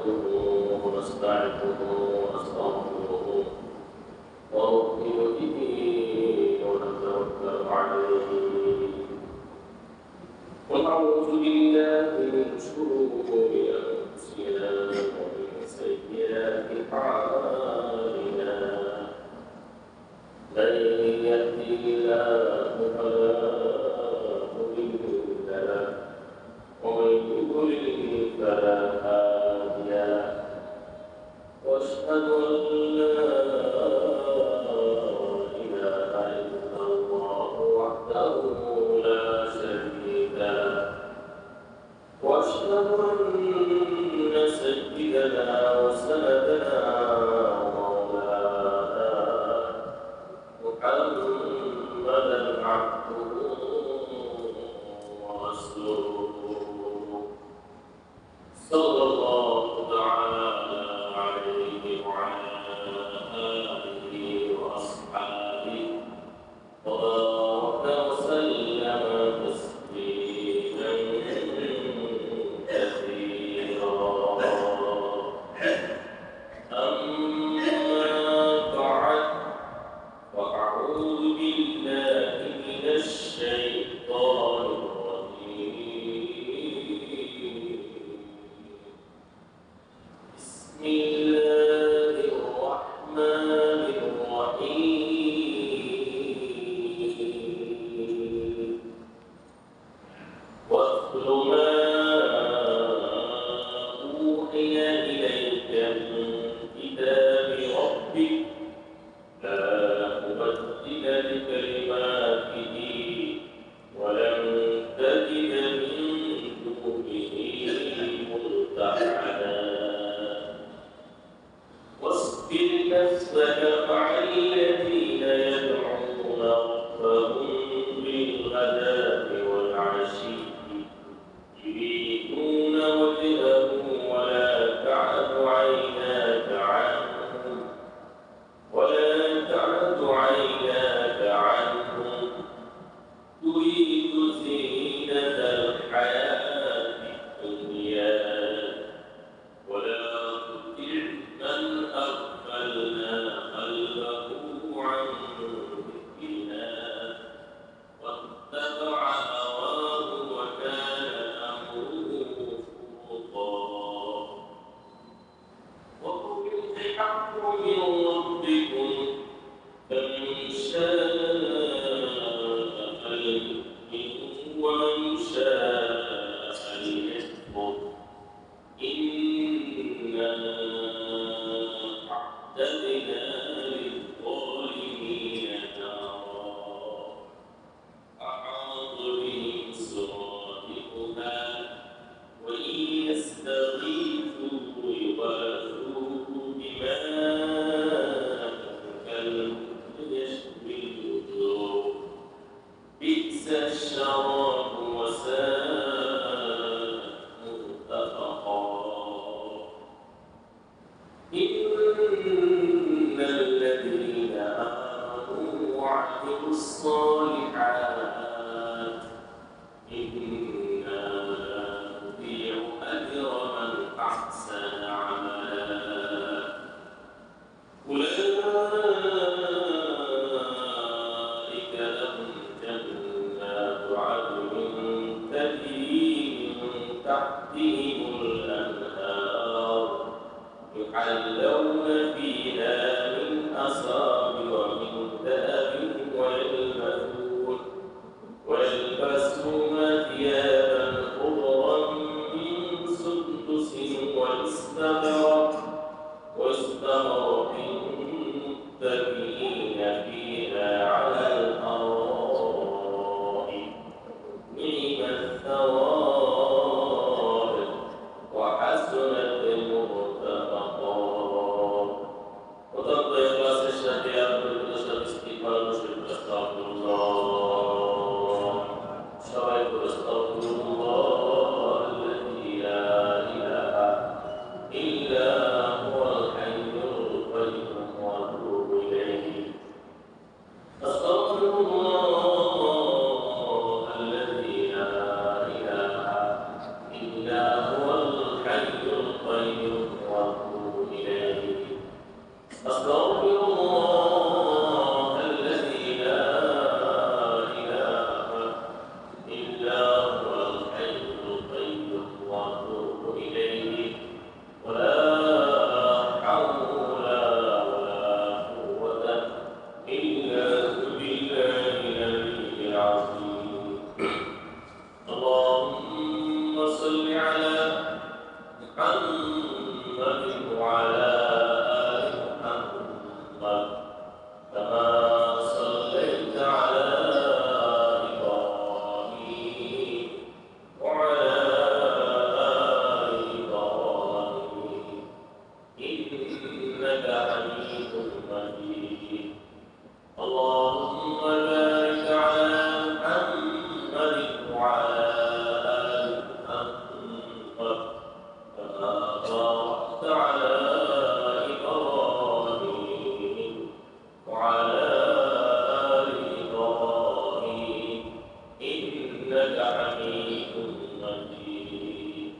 نحمده ونستعينه ونستغفره ونؤمن به ونتوكل عليه ونعوذ بالله من شرور أنفسنا ومن سيئات أعمالنا من يهده الله فلا مضل له ومن يضلل فلا هادي له واشهد ان لا اله الا الله وحده لا شريك له واشهد ان سيدنا وسندنا ومولانا محمدا عبده ورسوله صلى الله تعالى عليه وعلى آله وأصحابه وبارك وسلم تسليما كثيرا أما بعد فأعوذ بالله من الشيطان بسم الله الرحمن الرحيم واتل ما أوحي إليك من كتاب ربك لا مبدل لكلماته ولن تجد من دونه ملتحدا واصبر نفسك مع الذين يدعون ربهم بالغداة والعشي يريدون وجهه ولا تعد عيناك عنهم تريد زينة الحياة الدنيا ولا تطع من أغفلنا قلبه عن ذكرنا واتبع هواه وكان أمره فرطا وقل الحق من ربكم فمن شاء فليؤمن ومن شاء ليكفر إنا أعتدنا للظالمين نارا أحاط بهم سرادقها وإن يستغيثوا يغاثوا بماء كالمهل يشوي الوجوه بئس الشراب وساءت مرتفقا إن الذين آمنوا وعملوا الصالحات إنا لا نضيع أجر من أحسن عملا أولئك لهم جنات عدن وعلى آل محمد كما باركت على إبراهيم وعلى آل إبراهيم إنك حميد مجيد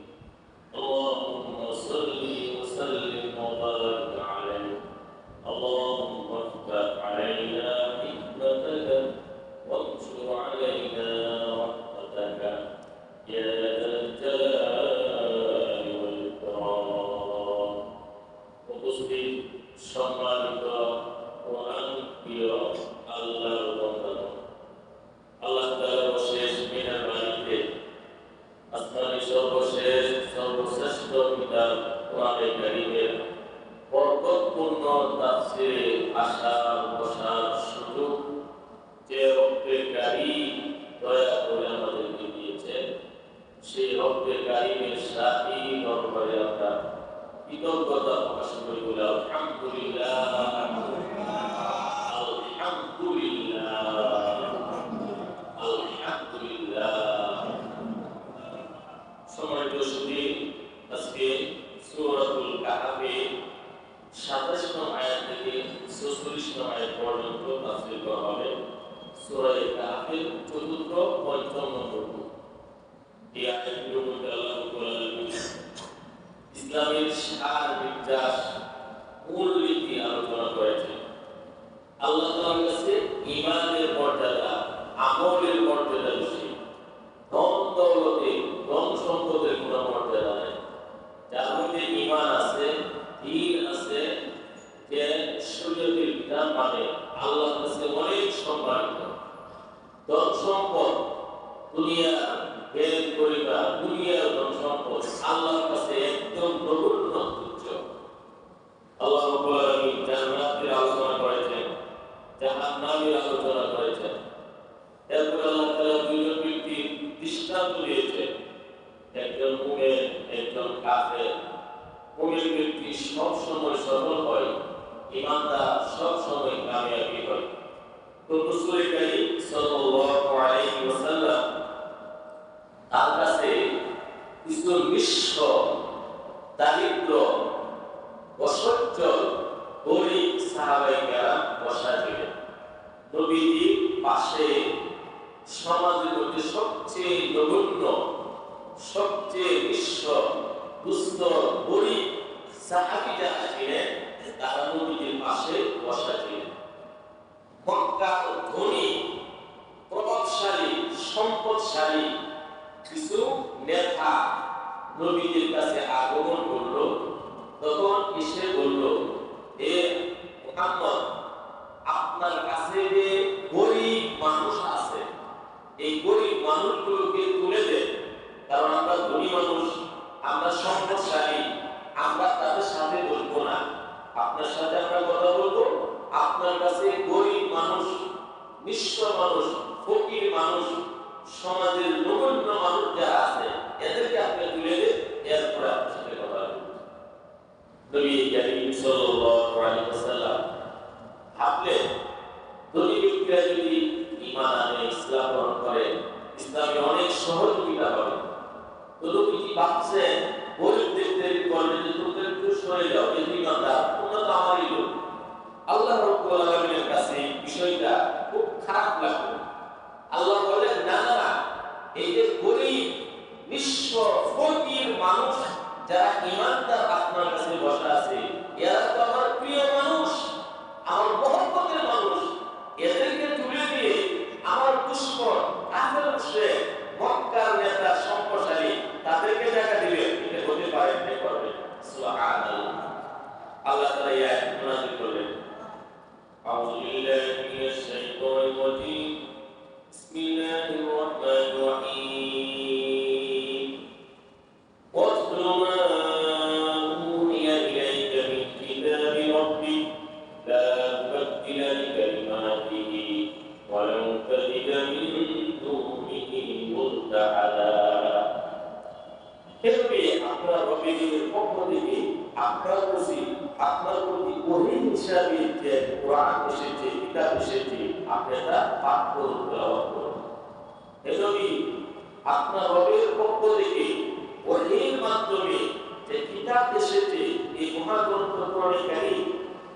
اللهم صل وسلم وبارك عليه اللهم افتح علينا حكمتك وانشر علينا رحمتك يا ذا الجلال والإكرام উপস্থিত সম্মানিত ও আত্মীয় আল্লাহর বান্দাগণ আল্লাহ তাআলার অশেষ মেহেরবানিতে আসমানী সর্বশ্রেষ্ঠ কিতাব কোরআনে কারীমের বরকতপূর্ণ তাফসীরে আসার বসার সুযোগ যে রব্বে কারীম দয়া করে আমাদেরকে দিয়েছেন সেই রব্বে কারীমের সাথী দরবারে আমরা কৃতজ্ঞতা প্রকাশ করি বলে আলহামদুলিল্লাহ আলহামদুলিল্লাহ আলহামদুলিল্লাহ। সম্মানিত সুধী, আজকে সূরাতুল কাহফের ২৭ নং আয়াত থেকে ৪৬ নং আয়াত পর্যন্ত তাফসীর করা হবে। সূরা কাহফের ৪র্থ ৫ম নম্বর এই আয়াতগুলোর মধ্যে আল্লাহ রাব্বুল আলামিন ইসলামের সার বিন্যাস মূলনীতি আলোচনা করেছেন। আল্লাহ তাআলার কাছে ঈমানের মর্যাদা, আমলের মর্যাদা বেশি। ধন দৌলতে, ধন সম্পদের কোনো মর্যাদা নেই। যার মধ্যে ঈমান আছে, দ্বীন আছে, যে শরীয়তের বিধান মানে আল্লাহর কাছে অনেক সম্মানিত। ধন সম্পদ, দুনিয়া বের করিবা, দুনিয়ার ধন সম্পদ আল্লাহর কাছে একদম নগণ্য তুচ্ছ। আল্লাহ রাব্বুল আলামিন জান্নাতের আলোচনা করেছেন, জাহান্নামের আলোচনা করেছেন। এরপর আল্লাহ তাআলা দুইজন ব্যক্তির দৃষ্টান্ত দিয়েছেন, একজন মুমিন, একজন কাফের। মুমিন ব্যক্তি সব সময় সফল হয়, ঈমানদার সব সময় কামিয়াবি হয়। তো রাসূল কারীম সাল্লাল্লাহু আলাইহি ওয়াসাল্লাম তার কাছে কিছু নিঃস্ব, দারিদ্র, অসচ্ছল, গরীব সাহাবায়ে কেরাম বসা ছিলেন। নবীজির পাশে সমাজের মধ্যে সবচেয়ে নগণ্য, সবচেয়ে নিঃস্ব, দুস্থ, গরীব সাহাবী যারা ছিলেন তারা নবীজির পাশে বসা ছিলেন। মক্কার ধনী, প্রভাবশালী, সম্পদশালী কিছু নেতা নবীজির কাছে আগমন করল। তখন এসে বলল, এ মুহাম্মদ, আপনার কাছে যে গরীব মানুষ আছে, এই গরীব মানুষগুলোকে তুলে দেন। কারণ আমরা ধনী মানুষ, আমরা সম্পদশালী, আমরা তাদের সাথে বলবো না, আপনার সাথে আমরা কথা বলবো। আপনার কাছে গরীব মানুষ, নিঃস্ব মানুষ, ফকির মানুষ, সমাজের নগণ্য মানুষ যারা আছে এদেরকে আপনি তুলে দেন, এরপরে আপনার সাথে কথা বলবো। নবী কারীম সাল্লাল্লাহু আলাইহি ওয়াসাল্লাম ভাবলেন, ধনী ব্যক্তিরা যদি ঈমান আনে, ইসলাম গ্রহণ করে, ইসলামে অনেক সহযোগিতা হবে। তো নবীজি ভাবছেন, গরীবদের বললেন যে তোমরা একটু সরে যাও, এই ঈমানদার তোমরা তো আমারই লোক। আল্লাহ রাব্বুল আলামিনের কাছে বিষয়টা খুব খারাপ লাগলো। আল্লাহ বলেন, না না না, এই যে গরীব, নিঃস্ব, ফকির মানুষ যারা ঈমানদার আপনার কাছে বসা আছে, এরা তো আমার প্রিয় মানুষ, আমার মহব্বতের মানুষ। এদেরকে তুলে দিয়ে আমার দুশমন, কাফের মুশরিক, মক্কার নেতা, সম্পদশালী তাদেরকে টাকা দিবে, এটা হতে পারে না, করবে। সুবহানাল্লাহ। আল্লাহ তাআলা এই আয়াত নাযিল করলেন, আউযু বিল্লাহি মিনাশ শাইতানির রাজীম, বিসমিল্লাহির রাহমানির রাহিম, ওয়াতলু মা উহিয়া ইলাইকা মিন কিতাবি রাব্বিক লা মুবাদ্দিলা লিকালিমাতিহি ওয়া লান তাজিদা মিন দুনিহি মুলতাহাদা। এভাবে আপনার রবের পক্ষ থেকে আপনার প্রতি ওহী হিসাবে যে কোরআন এসেছে, কিতাব এসেছে, আপনি তা পাঠ করুন, তেলাওয়াত করুন। এজন্যই আপনার রবের পক্ষ থেকে ওহীর মাধ্যমে যে কিতাব এসেছে এই মহাগ্রন্থ কোরআনে কারীম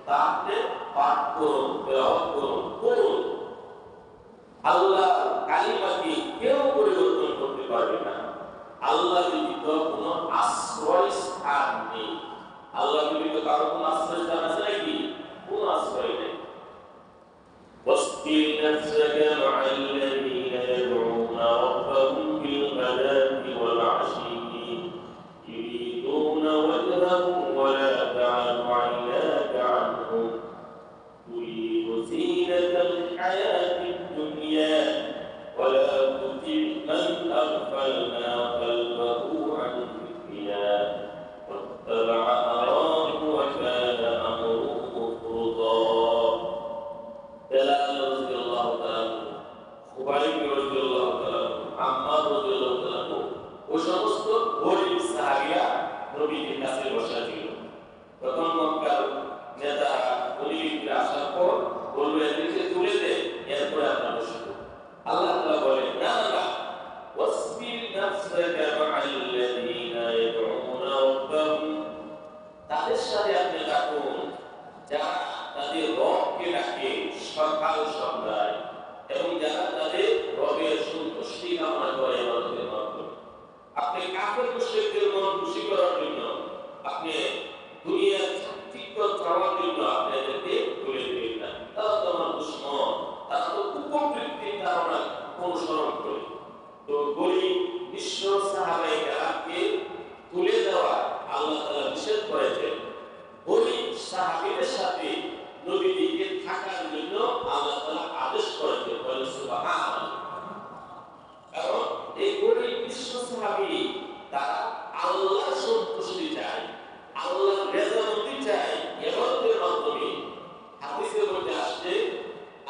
তা আপনি পাঠ করুন, তেলাওয়াত করুন, পড়ুন। আল্লাহ কালিমাকে কেউ পরিবর্তন করতে পারবে না। আল্লাহ ব্যতীত কোনো আশ্রয়স্থান নেই। আল্লাহ ব্যতীত কারো কোনো আশ্রয়স্থান আছে নাকি? কোনো আশ্রয় নেই। واصبر نفسك مع الذين يدعون ربهم بالغداة والعشي يريدون وجهه ولا تعد عيناك عنهم تريد زينة الحياة الدنيا ولا تطع من أغفلنا قلبه عن ذكرنا واتبع هواه وكان أمره فرطا بلال رضي الله تعالى خبيب رضي الله تعالى عمار رضي الله تعالى ও সমস্ত গরিব সাহাবীরা নবীর কাছে বসা ছিল। তখন মক্কার নেতারা গরিবরা আসার পর বলবে এদেরকে তুলে দে, এরপরে আমরা বসবো। আল্লাহ তাআলা বলেন না না, ওয়াসবির নাফসাকা মা'আল্লাযীনা ইয়াদউনা রাব্বাহুম, তাদের সাথে আপনি থাকুন যারা তাদের রবকে ডাকে সকাল সন্ধ্যায় এবং যারা তাদের রবের সন্তুষ্টি কামনা করে ইবাদতের মাধ্যমে। আপনি কাফের মুশরিকদের মন খুশি করার জন্য, আপনি দুনিয়ার চাকচিক্য চাওয়ার জন্য আপনি এদেরকে তুলে দিবেন না। তারা তো আমার দুশমন, তারা তো কুপ্রবৃত্তির ধারণা অনুসরণ করে। তো গরিব নিঃস্ব সাহাবায়ে কেরামকে তুলে দেওয়া আল্লাহ তাআলা নিষেধ করেছেন। গরিব সাহাবীদের সাথে নবীজিকে থাকার জন্য আল্লাহ তাআলা আদেশ করেছেন। বলেন সুবহানাল্লাহ। কারণ এই গরিব নিঃস্ব সাহাবী তারা আল্লাহর সন্তুষ্টি চায়, আল্লাহর রেজামন্দি চায় ইবাদতের মাধ্যমে। হাদিসের মধ্যে আসছে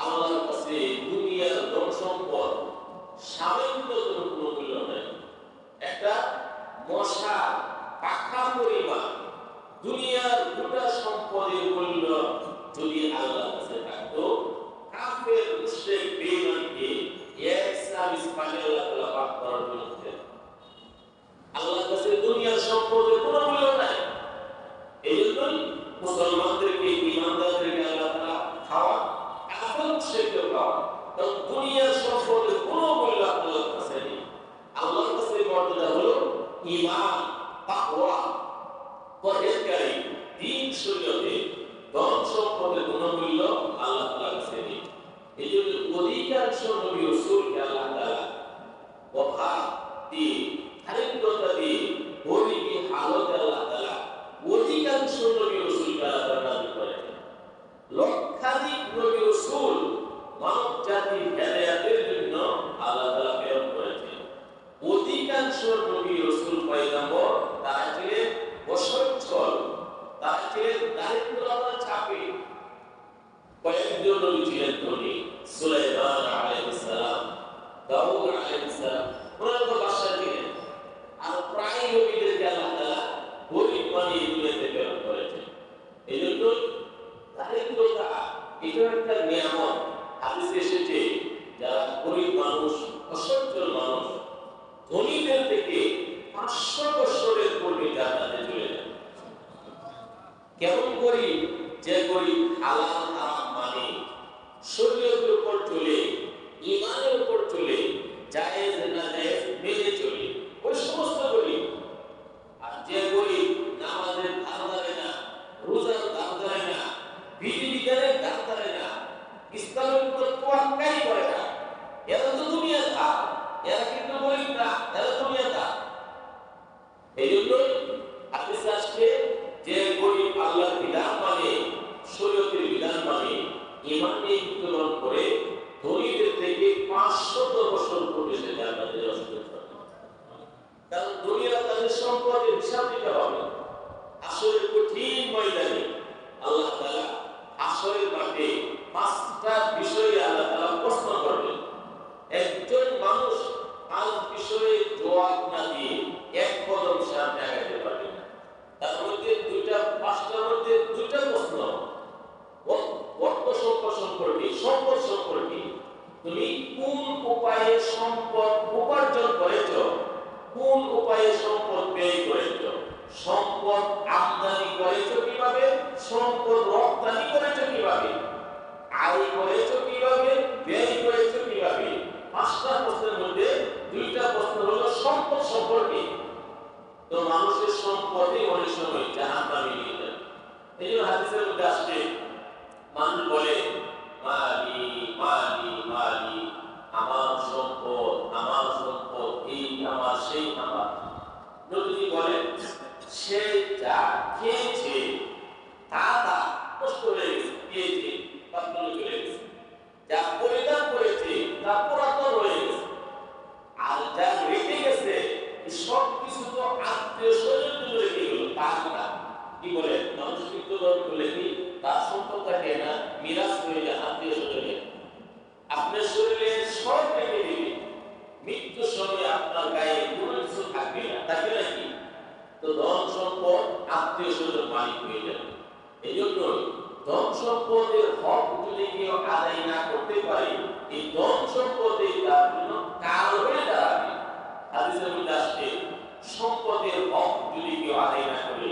আল্লাহর কাছে দুনিয়ার ধন সম্পদ সামান্য কোনো মূল্য নেই। একটা মশা পাখা পরিমাণ দুনিয়ার গোটা সম্পদের মূল্য যদি আল্লাহর কাছে থাকতো, কাফের মুশরিক বেঈমানকে এক সাবিস পানে আল্লাহ তাআলা পাক করার জন্য দিতেন। আল্লাহর কাছে দুনিয়ার সম্পদের কোনো মূল্য নাই। এইজন্যই মুসলমানদেরকে, ঈমানদারদেরকে আল্লাহ তাআলা খাওয়া, কাফের মুশরিককে খাওয়া। কারণ দুনিয়ার সম্পদের কোনো মূল্য আল্লাহর কাছে নেই। আল্লাহর কাছে মর্যাদা হলো ঈমান, তাকওয়া, পরহেজগারি, দ্বীন শরীয়তে। ধন সম্পদের কোনো মূল্য আল্লাহ তাআলার কাছে নেই। এইজন্য অধিকাংশ নবী রাসূলকে আল্লাহ তাআলা অভাব দিয়ে, দারিদ্রতা দিয়ে, গরিবী হালতে আল্লাহ তাআলা অধিকাংশ নবী রাসূলকে আল্লাহ তাআলা নাযিল করেছেন। লক্ষাধিক নবী রাসূল মানব জাতির হেদায়েতের জন্য আল্লাহ তাআলা প্রেরণ করেছেন। অধিকাংশ নবী রাসূল পয়গম্বর তারা ছিলেন অসচ্ছল, তারা ছিলেন দারিদ্রতার চাপে। কয়েকজন নবী ছিলেন ধনী, সুলাইমান আলাইহিস সালাম, দাউদ আলাইহিস সালাম, ওনারা তো বাদশা ছিলেন। আর প্রায় নবীদেরকে আল্লাহ তাআলা গরিব বানিয়ে দুনিয়াতে প্রেরণ করেছেন। এইজন্য দারিদ্রতা এটা একটা নিয়ামত। হাদিসে এসেছে যারা গরিব মানুষ, অসচ্ছল মানুষ, ধনীদের থেকে 500 বছরের পূর্বে জান্নাতে চলে যাবে। কেমন গরিব? যে গরিব হালাল হারাম মানে, শরীয়তের উপর চলে, ঈমানের উপর চলে, জায়েজ না জায়েজ মেনে চলে, ওই সমস্ত গরিব। আর যে গরিব নামাজের ধার ধারে না, রোজার ধার ধারে না, বিধিবিধানের ধার ধারে না, ইসলামের উপর তোয়াক্কাই করে না, এরা তো দুনিয়ার ধার, এরা কিন্তু গরিব না, এরা দুনিয়ার ধার। এই জন্যই হাদিসে আসছে যে গরিব আল্লাহর বিধান মানে, শরীয়তের বিধান মানে, ঈমান নিয়ে মৃত্যুবরণ করে ধনীদের থেকে 500 বছর পূর্বে সে জান্নাতে যাওয়ার সুযোগ পাবে। কারণ দুনিয়ার তাদের সম্পদের হিসাব দিতে হবে। আসরের কঠিন ময়দানে আল্লাহ তাআলা আসরের মাঠে 5টা বিষয়ে আল্লাহ তাআলা প্রশ্ন করবেন। একজন মানুষ 5 বিষয়ে জবাব না দিয়ে এক কদম সামনে আগাতে পারবে না। তার মধ্যে 5টার মধ্যে 2টা প্রশ্ন অর্থ সম্পর্কে, সম্পদ সম্পর্কে। তুমি কোন উপায়ে সম্পদ উপার্জন করেছো সম্পদে অনেক সময় জাহান্নামে নিয়ে যায়। এই জন্য হাদিসের মধ্যে আসছে, মানুষ বলে মালি মালি মালি, আমার সম্পদ আমার সম্পদ, এই আমার সেই আমার। নবীজি বলেন, সে যা খেয়েছে তা নষ্ট হয়ে গেছে, খেয়েছে নষ্ট হয়ে গেছে, যা পরিধান করেছে তা পুরাতন হয়ে গেছে, আর যা রেখে গেছে সব কিছু তো আত্মীয় স্বজন রেখে গেল। তার না কি বলে, মানুষ কিন্তু বলে কি তার সম্পদটাকে না মিরাজ হয়ে যায় আত্মীয় স্বজনে। আপনার শরীরে সব রেখে দিবে, মৃত্যুর সময় আপনার গায়ে কোনো কিছু থাকবে না, থাকবে নাকি? তো ধন সম্পদ আত্মীয় স্বজন মালিক হয়ে যাবে। এই জন্য ধন সম্পদের হক যদি কেউ আদায় না করতে পারে, এই ধন সম্পদে তার জন্য কাল হয়ে দাঁড়াবে। হাদিসের মধ্যে আসছে, সম্পদের হক যদি কেউ আদায় না করে,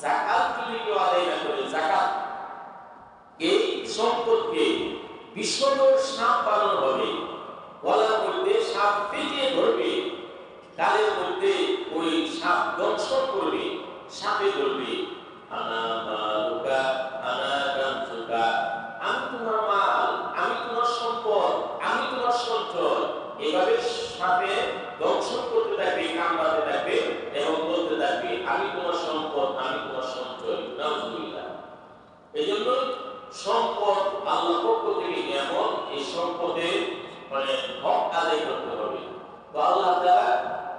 যাকাত যদি কেউ আদায় না করে, যাকাত, এই সম্পদকে বিষধর সাপ বানানো হবে, গলার মধ্যে সাপ পেঁচিয়ে ধরবে, গালের মধ্যে ওই সাপ দংশন করবে, সাপে ধরবে, আনা মালুকা আনা কানসুকা, আমি তোমার মাল, আমি তোমার সম্পদ, আমি তোমার সঞ্চয়। এভাবে সাপে দংশন করতে থাকবে, কামড়াতে থাকবে এবং বলতে থাকবে, আমি তোমার সম্পদ, আমি তোমার সঞ্চয়। নাউজুবিল্লাহ। এই জন্য সম্পদ আল্লাহর পক্ষ থেকে নিয়ামত, এই সম্পদের হক আদায় করতে হবে। তো আল্লাহ তাআলা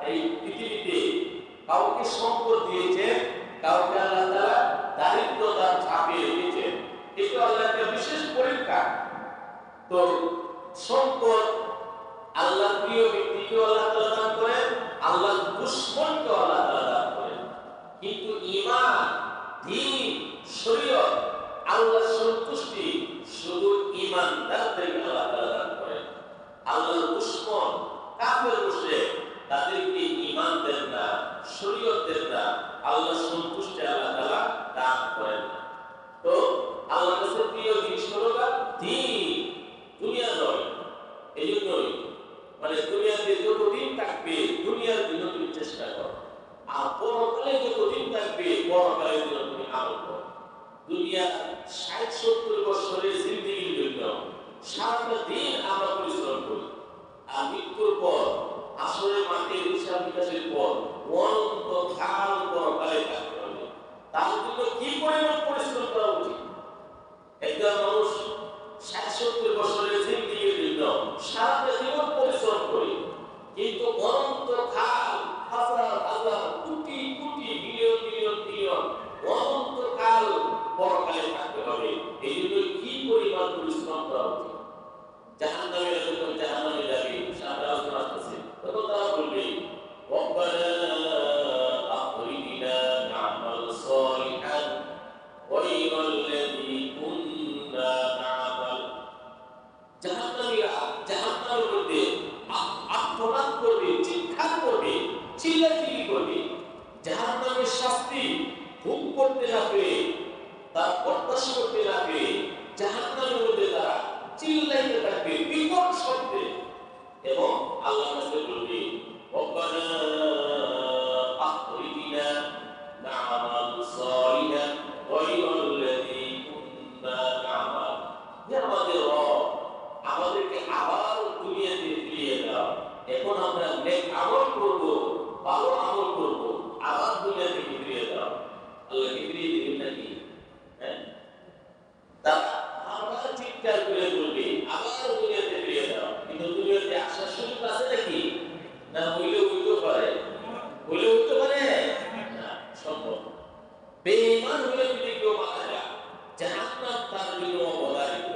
এই পৃথিবীতে কাউকে সম্পদ দিয়েছেন, কাউকে আল্লাহ তাআলা দারিদ্রতার চাপে রেখেছেন। এটা আল্লাহর একটা বিশেষ পরীক্ষা। তো সম্পদ আল্লাহর প্রিয় ব্যক্তিকে আল্লাহ তাআলা দান করেন, আল্লাহর দুশমনকে আল্লাহ তাআলা দান করেন। কিন্তু ঈমান, দ্বীন, শরীয়ত, আল্লাহর সন্তুষ্টি শুধু ঈমানদারদেরকে আল্লাহ তাআলা দান করেন। আল্লাহর দুশমন কাফের মুশরিক তাদেরকে ঈমান দেন না, শরীয়ত দেন না, আল্লাহর সন্তুষ্টি আল্লাহ তাআলা দান করেন না। তো আল্লাহর কাছে প্রিয় জিনিস হলো দ্বীন, দুনিয়া নয়। এই জন্যই দুনিয়াতে যতদিন থাকবে দুনিয়ার জন্য তুমি চেষ্টা করো, আর পরকালে যতদিন থাকবে পরকালের জন্য তুমি আমল করো। দুনিয়া ৬০-৭০ বছরের জিন্দেগির জন্য সারাটা দিন আমরা পরিশ্রম করি, আর মৃত্যুর পর আসরের মাঠে হিসাব নিকাশের পর অনন্তকাল পরকালে থাকতে হবে। তার জন্য কি পরিমাণ পরিশ্রম করা উচিত? একজন মানুষ ৬০-৭০ বছরের জিন্দেগির জন্য সারাটা জীবন পরিশ্রম করে, কিন্তু অনন্তকাল হাজার হাজার crore crore million million million অনন্তকাল পরকালে থাকতে হবে। এই জন্য কি পরিমাণ পরিশ্রম করা উচিত? জাহান্নামে যখন জাহান্নামে যাবে, সামনে আলোচনা আসতেছে, তখন তারা বলবে, রব্বানা আখরিজনা না'মাল সালিহান গায়রাল্লাযী কুননা না'মাল। জাহান্নামীরা জাহান্নামের মধ্যে আত্মনাদ করবে, চিৎকার করবে, চিল্লাচিল্লি করবে। জাহান্নামের শাস্তি ভোগ করতে যাবে, তার প্রত্যাশা করতে যাবে, জাহান্নামের মধ্যে তারা চিল্লাইতে থাকবে বিকট শব্দে, এবং আল্লাহর কাছে বলবে, রব্বানা আখরিজনা না'মাল সালিহান গায়রাল্লাযী কুননা না'মাল। হে আমাদের রব, আমাদেরকে আবার দুনিয়াতে ফিরিয়ে দাও, এখন আমরা নেক আমল করব, ভালো আমল করব, আবার দুনিয়াতে ফিরিয়ে দাও। আল্লাহকে ফিরিয়ে দিবেন নাকি? হ্যাঁ, তারা আবার চিৎকার করে বলবে, আবার দুনিয়াতে ফিরিয়ে দাও। কিন্তু দুনিয়াতে আসার সুযোগ আছে নাকি? না, হইলে হইতে পারে, হইলে হইতে পারে না, সম্ভব। বেঈমান হয়ে যদি কেউ মারা যায়, জাহান্নাম তার জন্য অবধারিত।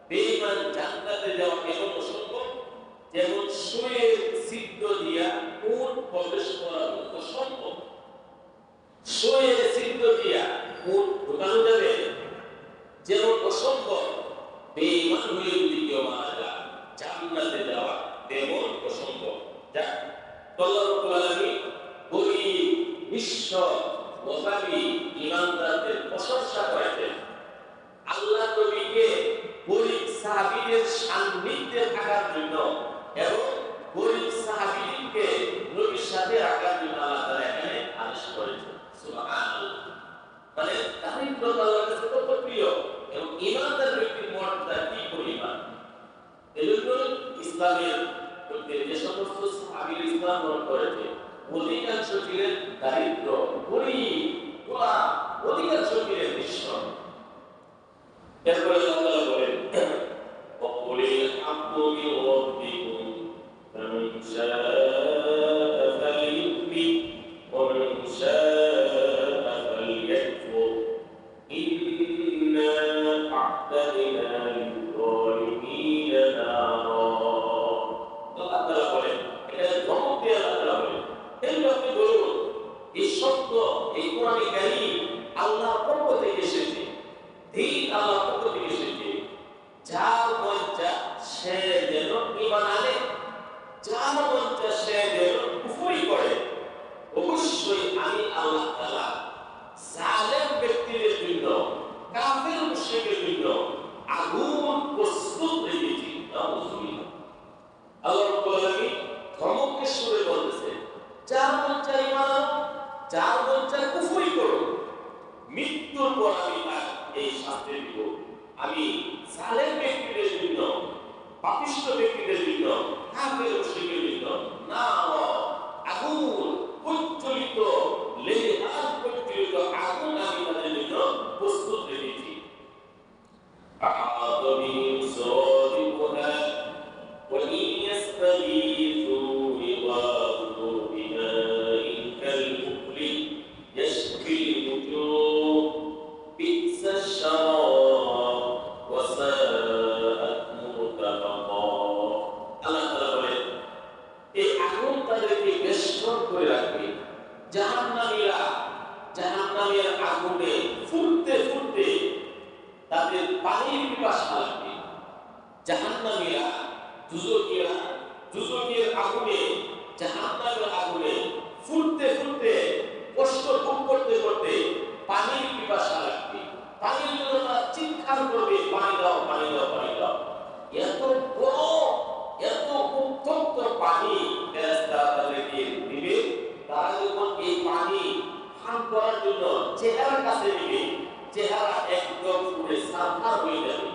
বেঈমান জান্নাতে যাওয়া কেমন অসম্ভব, যেমন সুয়ের ছিদ্র দিয়া উট প্রবেশ করার মতো সম্ভব। সুয়ের ছিদ্র দিয়া উট ঢোকানো যাবে, যেমন অসম্ভব বেঈমান হয়ে যদি কেউ মারা যায়, জান্নাতে যাওয়া তেমন অসম্ভব। যাক, আল্লাহ রাব্বুল আলামিন ওই বিশ্ব ওয়াহাবি ঈমানদারদের প্রশংসা করেছেন। আল্লাহ নবীকে গরীব সাহাবীদের সান্নিধ্যে থাকার জন্য এবং গরীব সাহাবীদেরকে নবীর সাথে রাখার জন্য আল্লাহ তাআলা এখানে আদেশ করেছেন। মানে দারিদ্রতা আল্লাহর কাছে কত প্রিয় এবং ইমানদার ব্যক্তির মর্যাদা কি পরিমাণ। এজন্য ইসলামের মধ্যে যে সমস্ত সাহাবীরা ইসলাম গ্রহণ করেছে অধিকাংশ ছিলেন দারিদ্র, গরীব, গোলাম, অধিকাংশ ছিলেন নিঃস্ব। এরপরে আল্লাহ বলেন وَقُلِ الْحَقُّ مِنْ رَبِّكُمْ فَمَنْ شَاءَ فَلْيُؤْمِنْ وَمَنْ شَاءَ فَلْيَكْفُرْ إِنَّا أَعْتَدْنَا لِلظَّالِمِينَ نَارًا। আল্লাহ তাআলা বলেন, এটা ধমক দিয়ে আল্লাহ তাআলা বলেন, এই আপনি বলুন এই শব্দ, এই কোরআনে কারীম আল্লাহর পক্ষ থেকে এসেছে, দিন আল্লাহর পক্ষ থেকে এসেছে। যার মন চায় সে যেন ঈমান আনে, যার মন চায় সে যেন কুফরি করে। অবশ্যই আমি আল্লাহ তাআলা জালেম ব্যক্তিদের জন্য, কাফের মুশরিকের জন্য আগুন প্রস্তুত রেখেছি। নাউযুবিল্লাহ। আল্লাহ রাব্বুল আলামিন ধমকের সুরে বলতেছেন, যার মন চায় ঈমান আনো, যার মন চায় কুফরি করো, মৃত্যুর পর আমি তার এই শাস্তি দিব। আমি জালেম ব্যক্তিদের জন্য, পাপিষ্ঠ ব্যক্তিদের জন্য, কাফের মুশরিকের জন্য না আগুন প্রজ্বলিত, লেলিহান প্রজ্বলিত আগুন আমি তাদের জন্য প্রস্তুত রেখেছি। أحاط بهم سرادقها وإن يستغيثوا يغاثوا بماء كالمهل يشفي الوجوه بئس الشراب وساءت مرتفقا। আল্লাহ তাআলা বলেন, এই আগুন তাদেরকে বেষ্টন করে রাখবে। জাহান্নামীরা জাহান্নামের আগুনে ফুটতে ফুটতে তাদের পানির পিপাসা লাগবে। জাহান্নামীরা দুজকের আগুনে, জাহান্নামের আগুনে ফুটতে ফুটতে কষ্ট ভোগ করতে করতে পানির পিপাসা লাগবে। পানির জন্য তারা চিৎকার করবে, পানি দাও, পানি দাও, পানি দাও। এত বড়, এত উত্তপ্ত পানি ফেরেশতারা তাদেরকে দিবে। তারা যখন এই পানি পান করার জন্য চেহারার কাছে নিবে, চেহারা একদম পুরো সাদা হয়ে যাবে।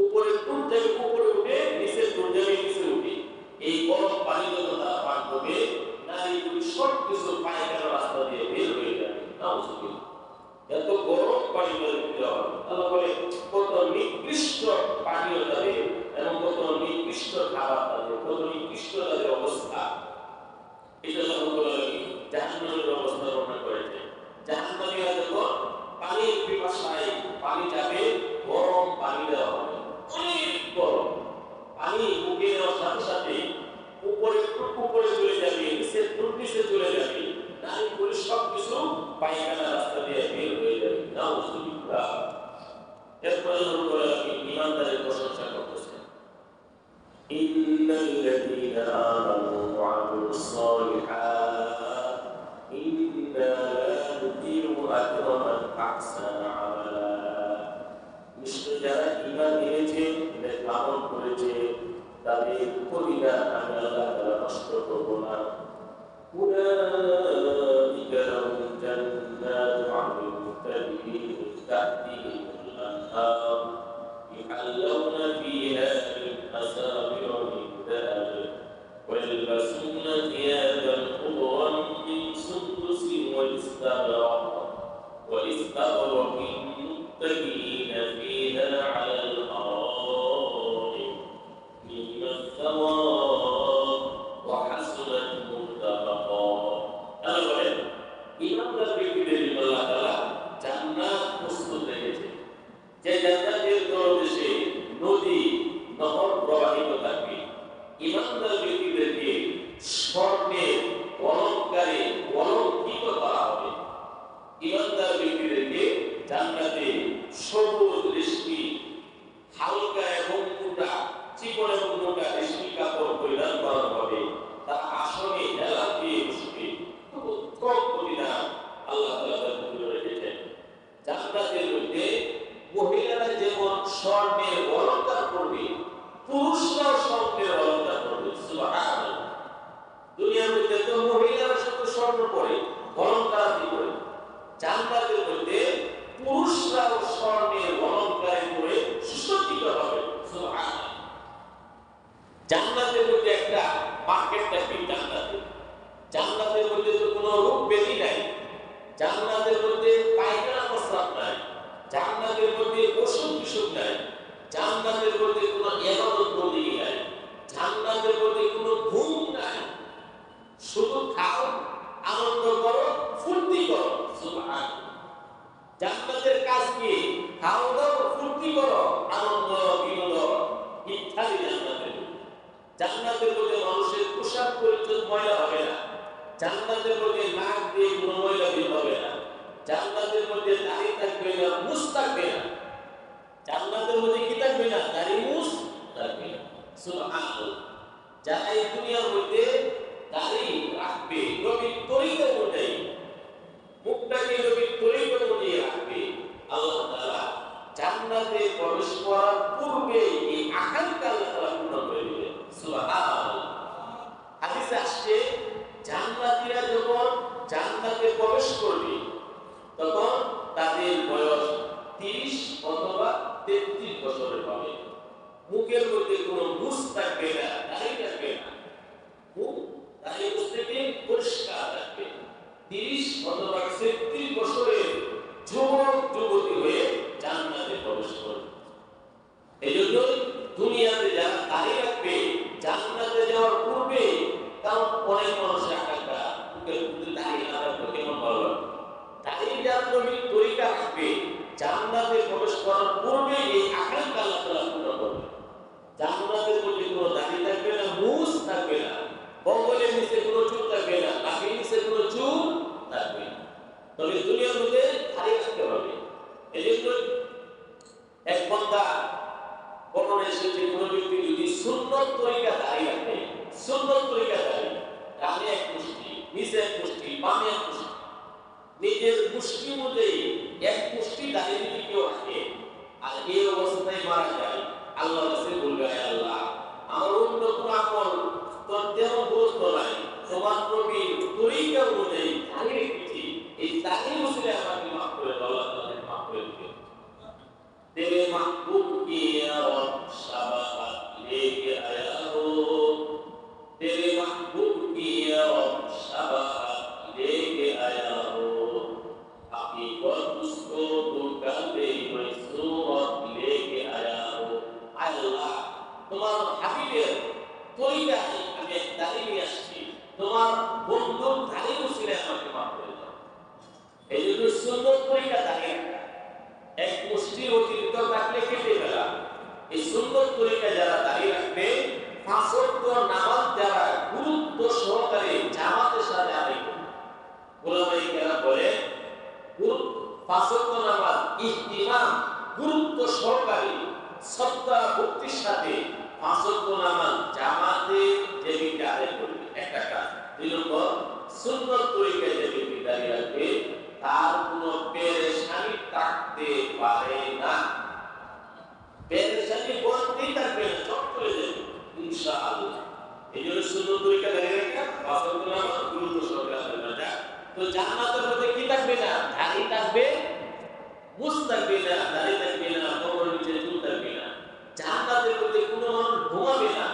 উপরে টুট যাবে, উপরে উঠে নিচে টুট যাবে, নিচে উঠে। এই গরম পানি যখন তারা পান করবে, নারীগুলি সব কিছু পায়খানার রাস্তা দিয়ে বের হয়ে যাবে। নাউযুবিল্লাহ। এত গরম পানি দেওয়া হবে। আল্লাহ বলে কত নিকৃষ্ট পানীয় তাদের এবং কত নিকৃষ্ট খাবার তাদের, কত নিকৃষ্ট তাদের অবস্থা। এটা যখন জাহান্নামের অবস্থা বর্ণনা করেছে। জাহান্নামীরা যখন পানির পিপাসায় পানি যাবে, গরম পানি দেওয়া হবে, অনেক গরম পানি মুখে নেওয়ার সাথে সাথে উপরে চলে যাবে, নিচে চলে যাবে। নারীগুলি সবকিছু পায়খানা রাস্তা দিয়ে বের হয়ে যাবে। নাউযুবিল্লাহ। এরপরে আল্লাহ বলে ঈমানদারের প্রশংসা করতেছেন, ইন্নাল্লাযীনা আমানু ওয়া আমিলুস সালিহাত ইন্না লা নুযিউ আজরা মান আহসানা আমালা। নিশ্চয় যারা ঈমান এনেছে, নেক আমল করেছে, তাদের প্রতিদান আমি আল্লাহ তাআলা নষ্ট করব না। أولئك لهم جنات عدن تجري من تحتهم الأنهار يحلون فيها من أساور من ذهب ويلبسون ثيابا خضرا من سندس واستبرق متكئين فيها على الأرائك نعم الثواب وحسنت مرتفقا। আল্লাহ বলেন, ঈমানদার ব্যক্তিদের জন্য আল্লাহ তাআলা জান্নাত প্রস্তুত রেখেছে, যে জান্নাতের তলদেশে নদী, নহর প্রবাহিত থাকবে। ঈমানদার ব্যক্তিদেরকে স্বর্ণের অলংকারে অলংকৃত করা হবে। ঈমানদার ব্যক্তিদেরকে জান্নাতে সবুজ রেশমি, হালকা এবং মোটা, চিকন এবং মোটা রেশমি কাপড় পরিধান করা হবে। তার আসনে হেলান দিয়ে বসবে। উত্তম প্রতিদান আল্লাহ তাআলা তাদের রেখেছেন। জান্নাতের মধ্যে মহিলারা যেমন স্বর্ণের অলংকার করবে, পুরুষরাও স্বর্ণের অলংকার করবে। সুবহানাল্লাহ। দুনিয়ার মধ্যে তো মহিলারা শুধু স্বর্ণ পরে, অলংকার দিয়ে করে। জান্নাতের মধ্যে জান্নাতের মধ্যে পায়খানা প্রস্রাব নাই, জান্নাতের মধ্যে অসুখ বিসুখ নাই, জান্নাতের মধ্যে কোনো ইবাদত বন্দেগী নাই, জান্নাতের মধ্যে কোনো ঘুম নাই। শুধু খাও, আনন্দ করো, ফুর্তি করো। সুবহানাল্লাহ। জান্নাতের কাজ কি? খাও দাও, ফুর্তি করো, আনন্দ বিনোদন ইত্যাদি জান্নাতের। জান্নাতের মধ্যে মানুষের পোশাক পরিচ্ছদ ময়লা হবে না, জান্নাতের মধ্যে নাক দিয়ে কোনো ময়লা বের হবে না, জান্নাতের মধ্যে দাড়ি থাকবে না, মুছ থাকবে না। জান্নাতের মধ্যে কি থাকবে না? দাড়ি মুছ থাকবে না। সুবহানাল্লাহ। যারা এই দুনিয়ার মধ্যে দাড়ি রাখবে নবীর তরিকা অনুযায়ী, মুখটাকে নবীর তরিকা অনুযায়ী রাখবে, আল্লাহ তাআলা জান্নাতে প্রবেশ করার পূর্বে এই আকাঙ্ক্ষা আল্লাহ তাআলা পূর্ণ করে দিবেন। সুবহানাল্লাহ। হাদিসে আসছে জান্নাতীরা যখন জান্নাতে প্রবেশ করবে তখন তাদের বয়স 30 অথবা 33 বছরের হবে। মুখের মধ্যে কোনো মুছ থাকবে না, দাড়ি থাকবে না, মুখ দাড়ি মুছ থেকে পরিষ্কার থাকবে। 30 অথবা 33 বছরের যুবক যুবতী হয়ে জান্নাতে প্রবেশ করবে। এই জন্য দুনিয়াতে যারা দাড়ি রাখবে জান্নাতে যাওয়ার পূর্বে, কারণ অনেক মানুষের আকাঙ্ক্ষা মুখের মধ্যে দাড়ি না রাখলে কেমন ভালো লাগবে। দাড়ি যার নবীর তরিকা রাখবে জান্নাতে প্রবেশ করার পূর্বে এই আকাঙ্ক্ষা আল্লাহ তাআলা পূর্ণ করবে। জান্নাতের মধ্যে কোনো দাড়ি থাকবে না, মুছ থাকবে না, বগলের নিচে কোনো চুল থাকবে না, নাভির নিচে কোনো চুল থাকবে না। তবে দুনিয়ার মধ্যে দাড়ি রাখতে হবে। এই জন্য এক বান্দা বর্ণনা এসেছে কোনো ব্যক্তি যদি সুন্নত তরিকা দাড়ি রাখে, সুন্নত তরিকা দাড়ি, ডানে এক মুষ্টি, নিচে এক মুষ্টি, বামে এক মুষ্টি, নিজের মুষ্টি অনুযায়ী এক মুষ্টি দাড়ি যদি কেউ রাখে আর এই অবস্থায় মারা যায়, আল্লাহর কাছে বলবে, আল্লাহ আমার অন্য কোনো আমল তোর তেমন গুরুত্ব নাই, তোমার নবীর তরিকা অনুযায়ী দাড়ি রেখেছি, এই দাড়ি উসিলে আমাকে মাফ করে দাও, আল্লাহ তাআলা মাফ করে দিবে। तेरे महबूब की और शबाहत लेके आया हो, तेरे महबूब की और शबाहत लेके आया हो, हकीकत उसको दुर्गंधे में सूरत लेके आया हो। अल्लाह তোমার হাবিবের তরিকায় আমি দাঁড়িয়ে নিয়ে আসছি, তোমার বন্ধুর দাঁড়িয়ে উসিলে আমাকে মাফ করে দাও। এই জন্য সুন্নত তরিকা দাঁড়িয়ে এক মুষ্টির অতিরিক্ত থাকলে কেটে ফেলা। এই সুন্নত তরিকা যারা দাঁড়িয়ে রাখবে, 5 ওয়াক্ত নামাজ যারা গুরুত্ব সহকারে জামাতের সাথে আদায় করবে, ওলামায়ে কেরাম বলে 5 ওয়াক্ত নামাজ ইহতিমাম গুরুত্ব সহকারে শ্রদ্ধা ভক্তির সাথে 5 ওয়াক্ত নামাজ জামাতে যে ব্যক্তি আদায় করবে একটা কাজ। 2 নম্বর, সুন্নত তরিকায় যে ব্যক্তি দাঁড়িয়ে রাখবে তার কোনো পেরেশানি থাকতে পারে না, পেরেশানি বলতেই থাকবে না, চট করে যাবে ইনশাআল্লাহ। এই জন্য সুন্নত তরিকা দাঁড়িয়ে রাখা, 5 ওয়াক্ত নামাজ গুরুত্ব সহকারে আদায় করা যায়। তো জান্নাতের মধ্যে কি থাকবে না? দাড়ি থাকবে, মুছ থাকবে না, দাড়ি থাকবে না, বগলের নিচে চুল থাকবে না। জান্নাতের মধ্যে কোনো মানুষ ঘুমাবে না,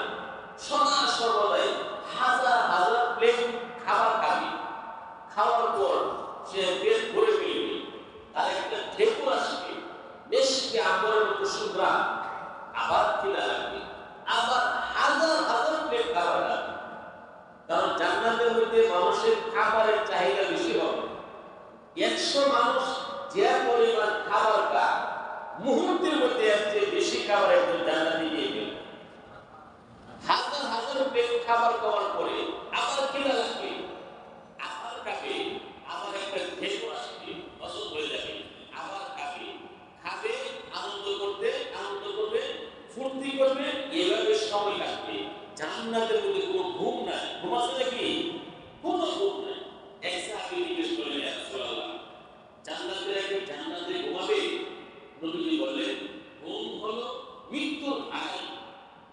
সদা সর্বদাই হাজার হাজার প্লেট খাবার খাবে, খাওয়ার পর সে পেট ভরে ফেলবে, তার একটা ঢেকুর আসবে, বেশকে আম্বরের মতো সুগ্রা, আবার খিদা লাগবে, আবার হাজার হাজার প্লেট খাবার লাগবে। কারণ জান্নাতের মধ্যে মানুষের খাবারের চাহিদা বেশি হবে। 100 মানুষ যে পরিমাণ খাবার খায়, মুহূর্তের মধ্যে এর চেয়ে বেশি খাবার একজন জান্নাতে দিয়ে দেবে। হাজার হাজার প্লেট খাবার খাওয়ার পরে আবার খিদা লাগবে, আবার খাবে, আবার একটা ঢেকুর আসবে, অসুখ হয়ে যাবে, আবার খাবে, খাবে, আনন্দ করবে, ফুর্তি করবে, এভাবে সময় লাগবে। জান্নাতের মধ্যে কোনো ঘুম নাই, ঘুম আছে নাকি? কোনো ঘুম নাই। এক সাহাবী জিজ্ঞেস করলেন, ইয়া রাসূলুল্লাহ, জান্নাতে ঘুমাবে? নবীজি বললেন, ঘুম হলো মৃত্যুর আগে,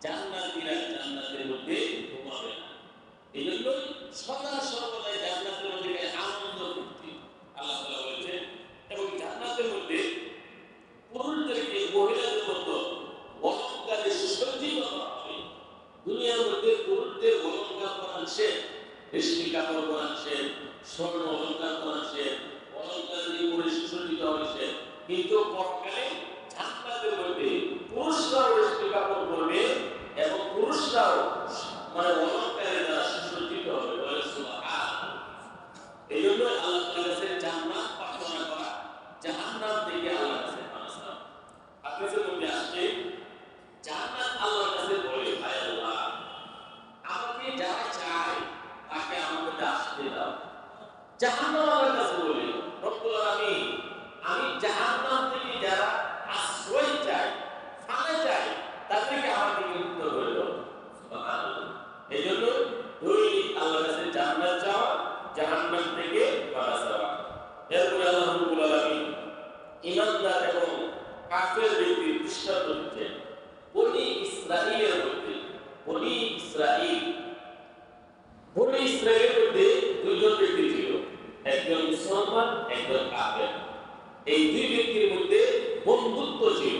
জান্নাতীরা জান্নাতের মধ্যে ঘুমাবে না। এই জন্য সদা সর্বদাই জান্নাতের মধ্যে আনন্দ ফুর্তি আল্লাহ তাআলা বলেছেন। এবং জান্নাতের মধ্যে পুরুষদেরকে মহিলাদের মতো অলঙ্কারে সুসজ্জিত করা হবে। দুনিয়ার মধ্যে পুরুষদের অলঙ্কার করা শেষ, রেশমি কাপড় করা শেষ, স্বর্ণ অলঙ্কার করা শেষ, অলঙ্কার দিয়ে পরে সুসজ্জিত হবে সে, কিন্তু পরকালে জান্নাতের মধ্যে পুরুষরাও রেশমি কাপড় পরবে এবং পুরুষরাও মানে অলঙ্কারে দ্বারা সুসজ্জিত হবে। বলে সুবহানাল্লাহ। এই জন্য আল্লাহ তাআলার কাছে জান্নাত প্রার্থনা করা, জাহান্নাম থেকে আল্লাহর কাছে পানা চাওয়া। হাদিসের মধ্যে আসছে জান্নাত আল্লাহর কাছে বলে, হায় আল্লাহ, আমাকে যারা চায় তাকে আমার কাছে আসতে দাও। জাহান্নাম আল্লাহর কাছে বলে, রব্বুল আলামিন, আমি জাহান্নাম থেকে যারা আশ্রয় চাই, ফানা চাই, তাদেরকে আমার থেকে মুক্ত করে দাও। সুবহানাল্লাহ। এই জন্য দুই আল্লাহর কাছে জান্নাত চাওয়া, জাহান্নাম থেকে ফানা চাওয়া। এরপরে আল্লাহ রাব্বুল আলামিন ঈমানদার এবং কাফের ব্যক্তির দৃষ্টান্ত দিচ্ছেন। বনি ইসরাঈলের মধ্যে, বনি ইসরাঈলের মধ্যে দুইজন ব্যক্তি ছিল, একজন মুসলমান, একজন কাফের। এই দুই ব্যক্তির মধ্যে বন্ধুত্ব ছিল,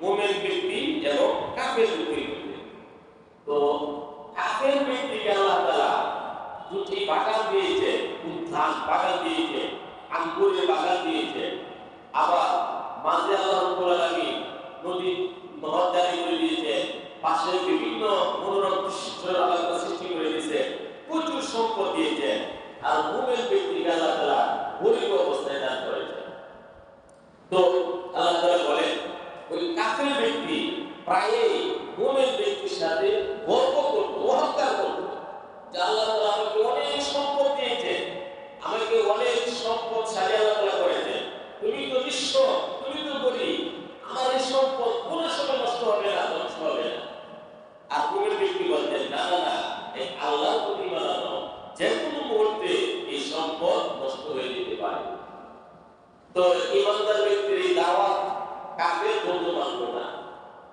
মুমিন ব্যক্তি এবং কাফের ব্যক্তির মধ্যে। তো কাফের ব্যক্তিকে আল্লাহ তাআলা দুটি বাগান দিয়েছে, উদ্যান বাগান দিয়েছে, আঙ্গুরের বাগান দিয়েছে। আবার মাঝে আল্লাহ রাব্বুল আলামিন নদী নহর জারি করে দিয়েছে, পাশে বিভিন্ন মনোরম দৃশ্য আল্লাহ তাআলা সৃষ্টি করে দিয়েছে, প্রচুর সম্পদ দিয়েছে। আর মুমিন ব্যক্তিকে আল্লাহ তাআলা গরীব অবস্থায় দান করেছে। তো আল্লাহ তাআলা বলেন, ওই কাফের ব্যক্তি প্রায়ই মুমিন ব্যক্তির সাথে গর্ব করত, অহংকার করত যে আল্লাহ তাআলা আমাকে অনেক সম্পদ দিয়েছে, আমাকে অনেক সম্পদশালী আল্লাহ তাআলা করেছে, তুমি তো নিঃস্ব, তুমি তো গরীব, আমার এই সম্পদ কোনো সময় নষ্ট হবে না, ধ্বংস হবে না। আর মুমিন ব্যক্তি বলতেন, না না না, এই আল্লাহর প্রতি বানানো, যে কোনো মুহূর্তে এই সম্পদ নষ্ট হয়ে যেতে পারে। তো ইমানদার ব্যক্তির এই দাওয়াত কাফের বন্ধু মানল না।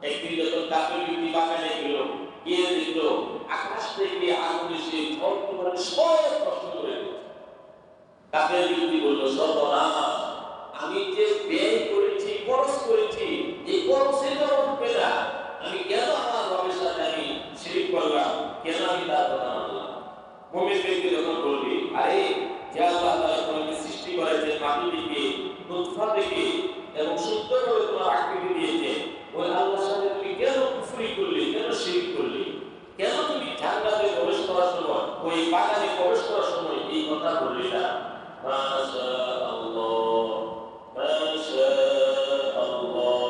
একদিন যখন কাফের ব্যক্তি বাগানে গেল, গিয়ে দেখলো আকাশ থেকে আগুন এসে ঝড় তুফানে সব নষ্ট করে দিয়েছে। কাফের ব্যক্তি বলল, সর্বনাশ, আমি যে ব্যয় করেছি, খরচ করেছি, এই খরচের জন্য উঠবে না, আমি কেন আমার রবের সাথে আমি শিরক করলাম, কেন আমি তার কথা মানলাম? মুমিন ব্যক্তি যখন বলবে, আরে যে আল্লাহ তাআলা তোমাকে সৃষ্টি করেছে মাটি থেকে, নুতফা থেকে, এবং সুন্দরভাবে তোমার আকৃতি দিয়েছে, ওই আল্লাহর সাথে তুমি কেন কুফরি করলে, কেন শিরক করলে, কেন তুমি জান্নাতে প্রবেশ করার সময়, ওই বাগানে প্রবেশ করার সময় এই কথা বললে না? মাশা আল্লাহ, মাশা আল্লাহ,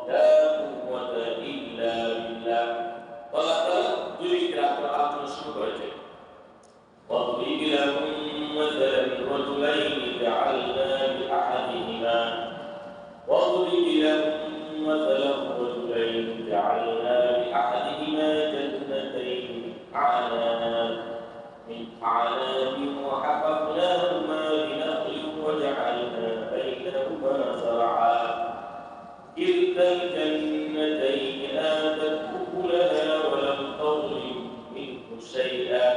লা কুওয়াতা ইল্লা বিল্লাহ। আল্লাহ তাআলা দুই রাত আলোচনা শুরু করেছে। واضرب لهم مثلا رجلين جعلنا لأحدهما جنتين من أعناب وحفظناهما بنخل وجعلنا بينهما زرعا كلتا الجنتين آتت أكلها ولم تظلم منه شيئا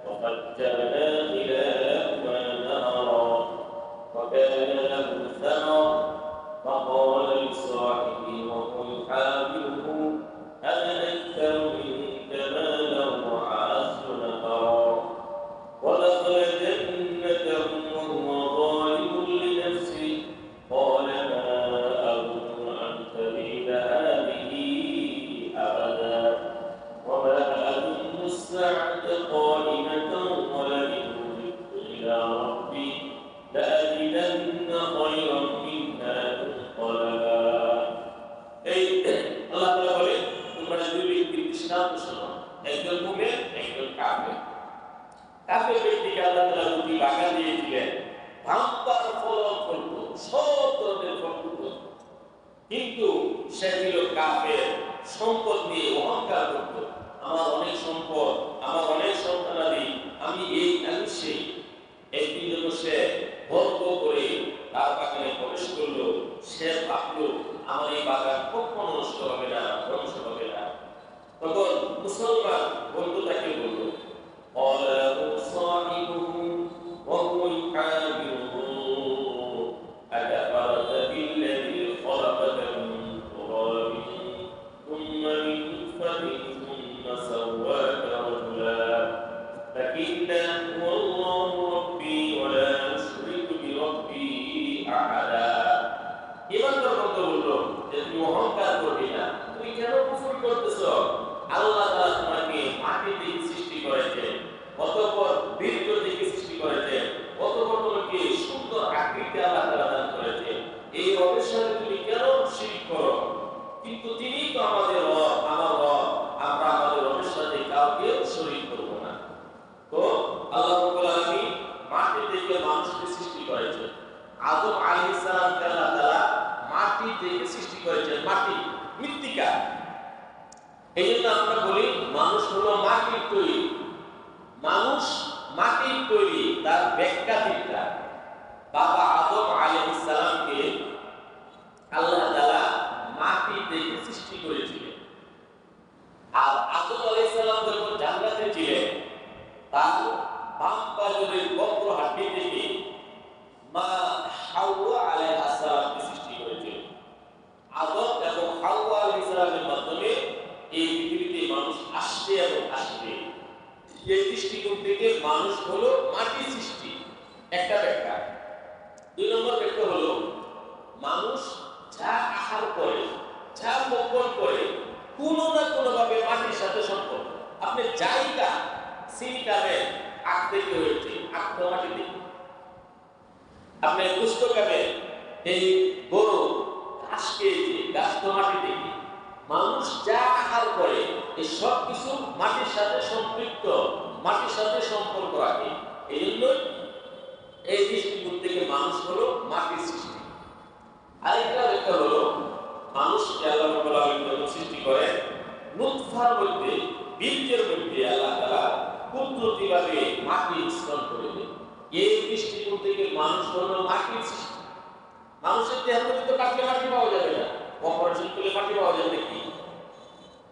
وفجرنا خلالهما نهرا وكان له ثمر فقال لصاحبه وهو يحاوره أنا أكثر منك مالا وأعز نفرا ودخل جنته وهو ظالم لنفسه قال ما أظن أن تبيد هذه أبدا وما أظن الساعة قائمة ولئن رددت إلى ربي لأجدن خيرا منها منقلبا। এই আল্লাহ তাআলা বলেন, তোমরা দুই ব্যক্তির দৃষ্টান্ত শোনো, একজন মুমিন, একজন কাফের। কাফের ব্যক্তিকে আল্লাহ তাআলা দুটি বাগান দিয়েছিলেন, ভাম্পার ফল ফলত, সব ধরনের ফল ফলত, কিন্তু সে ছিল কাফের, সম্পদ নিয়ে অহংকার করত, আমার অনেক সম্পদ, আমার অনেক সন্তানাদি, আমি এই, আমি সেই। একদিন যখন সে গর্ব করে তার বাগানে প্রবেশ করলো, সে ভাবলো আমার এই বাগান কখনো নষ্ট হবে না, ধ্বংস হবে না। তখন মুসলমান বন্ধু তাকে বলল, قال له صاحبه وهو يحاوره أكفرت بالذي خلقك من تراب ثم من نطفة ثم سواك رجلا لكن هو الله ربي ولا أشرك بربي মাটির তৈরি তার ব্যাখ্যা দিকটা, বাবা আদম আলাইহিস সালামকে আল্লাহ তাআলা মাটি থেকে সৃষ্টি করেছিলেন। আর আদম আলাইহিস সালাম যখন জান্নাতে ছিলেন, তার বাম পাজরের বক্র হাড্ডি থেকে মা হাওয়া আলাইহিস সালামকে সৃষ্টি করেছিলেন। আদম এবং হাওয়া আলাইহিস সালামের মাধ্যমে এই পৃথিবীতে মানুষ আসছে এবং আসবে। এই দৃষ্টিকোণ থেকে মানুষ হলো মাটির সৃষ্টি, একটা ব্যাখ্যা। 2 নম্বর ব্যাখ্যা হলো মানুষ যা আহার করে, যা ভক্ষণ করে, কোনো না কোনো ভাবে মাটির সাথে সম্পর্ক। আপনি যাই কা চিনি খাবেন, আখ থেকে হয়েছে, আখ তো মাটি থেকে। আপনি দুষ্ট খাবেন, এই গরু ঘাস খেয়েছে, ঘাস তো মাটি থেকে। মানুষ যা আহার করে এই সব কিছু মাটির সাথে সম্পৃক্ত, মাটির সাথে সম্পর্ক রাখে। এই জন্য এই দৃষ্টিকোণ থেকে মানুষ হলো মাটির সৃষ্টি। আরেকটা ব্যাখ্যা হলো মানুষকে আল্লাহ রাব্বুল আলামিন যখন সৃষ্টি করেন, নুতফার মধ্যে, বীর্যের মধ্যে আল্লাহ তাআলা কুদরতিভাবে মাটি মিশ্রণ করে দেন। এই দৃষ্টিকোণ থেকে মানুষ হলো মাটির সৃষ্টি। মানুষের দেহের মধ্যে তো কাটলে মাটি পাওয়া যাবে না, অপারেশন করলে মাটি পাওয়া যাবে নাকি?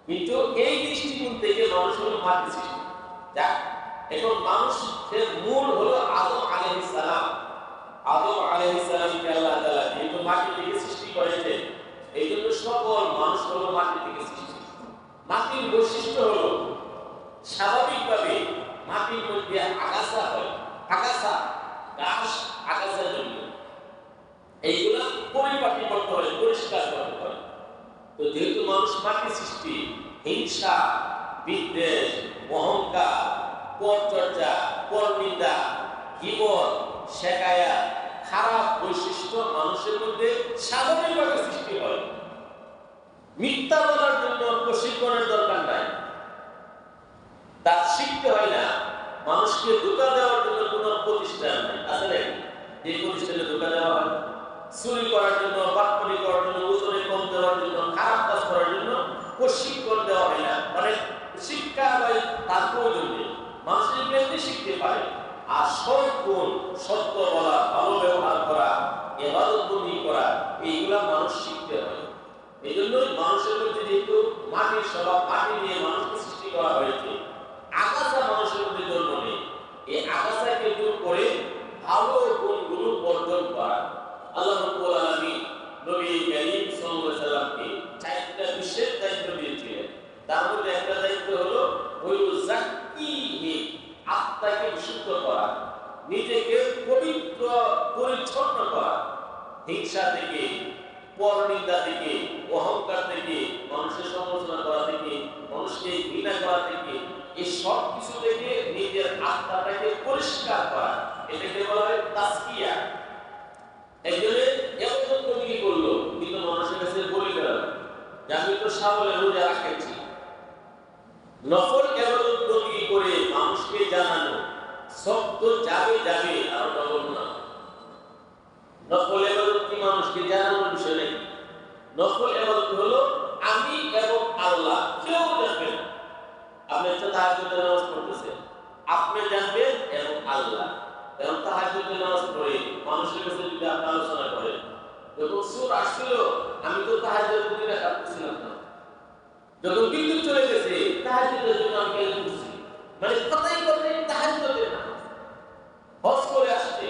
কিন্তু এই দৃষ্টিকোণ থেকে মানুষ হলো মাটির সৃষ্টি। যাক, এখন মানুষের মূল হলো আদম আলাইহিস সালাম। আদম আলাইহিস সালামকে আল্লাহ তাআলা যেহেতু মাটি থেকে সৃষ্টি করেছেন, এই জন্য সকল মানুষ হলো মাটি থেকে সৃষ্টি। মাটির বৈশিষ্ট্য হলো স্বাভাবিকভাবে মাটির মধ্যে আগাছা হয়, আগাছা, ঘাস, আগাছা জন্মে। এইগুলা পরিপাটি করতে হয়, পরিষ্কার করতে হয়। তো যেহেতু মানুষ মাটির সৃষ্টি, হিংসা, বিদ্বেষ, অহংকার, পরচর্চা, পরনিন্দা, গীবত, শেকায়াত, খারাপ বৈশিষ্ট্য মানুষের মধ্যে স্বাভাবিকভাবে সৃষ্টি হয়। মিথ্যা বলার জন্য প্রশিক্ষণের দরকার নাই, তার শিখতে হয় না। মানুষকে ধোঁকা দেওয়ার জন্য কোনো প্রতিষ্ঠান নাই, আসলে যে প্রতিষ্ঠানে ধোঁকা দেওয়া হয়, চুরি করার জন্য, বাটপারি করার জন্য, ওজনে কম দেওয়ার জন্য, খারাপ কাজ করার জন্য প্রশিক্ষণ দেওয়া হয় না। মানে শিক্ষা হয় তার প্রয়োজন নেই, মানুষ এমনি শিখতে পারে। আর সৎ গুণ, সত্য বলা, ভালো ব্যবহার করা, ইবাদতবন্দি করা, এইগুলা মানুষ শিখতে হয়। এই জন্যই মানুষের মধ্যে যেহেতু মাটির স্বভাব, মাটি নিয়ে মানুষকে সৃষ্টি করা হয়েছে, আগাছা মানুষের মধ্যে জন্ম নেই। এই আগাছাকে দূর করে ভালো গুণগুলো অর্জন করা। আল্লাহ রাব্বুল আলামিন নবী করিম সাল্লাল্লাহু আলাইহি সাল্লামকে 4টা বিশেষ দায়িত্ব দিয়েছিলেন। তার মধ্যে একটা দায়িত্ব হলো ওয়ায়ুযাক্কিহি, আত্মাকে বিশুদ্ধ করা, নিজেকে পবিত্র পরিচ্ছন্ন করা, হিংসা থেকে, পরনিন্দা থেকে, অহংকার থেকে, মানুষের সমালোচনা করা থেকে, মানুষকে ঘৃণা করা থেকে, এই সব কিছু থেকে নিজের আত্মাটাকে পরিষ্কার করা, এটাকে বলা হয় তাসকিয়া। একজনে এমন কবি করলো, কিন্তু মানুষের কাছে বলে গেল যে আমি তো সাবলে রোজা রাখেছি। নফল ইবাদত বন্দেগী করে মানুষকে জানানো সব তো যাবে যাবে, আর ডবল না। নফল ইবাদত কি মানুষকে জানানোর বিষয় নেই। নফল ইবাদত হলো আমি এবং আল্লাহ, কেউ জানবে না। আপনি তো তাহাজ্জুদের নামাজ পড়তেছেন, আপনি জানবেন এবং আল্লাহ। কারণ তাহাজ্জুদের নামাজ পড়ে মানুষের কাছে যদি আপনি আলোচনা করেন, যখন সূরা আসছিল আমি তো তাহাজ্জুদের দিনে কাটতেছিলাম না, যখন বিদ্যুৎ চলে গেছে তাহাজ্জুদের জন্য আমি কেন করছি, মানে কথাই কথাই তাহাজ্জুদের নামাজ। হজ করে আসছে,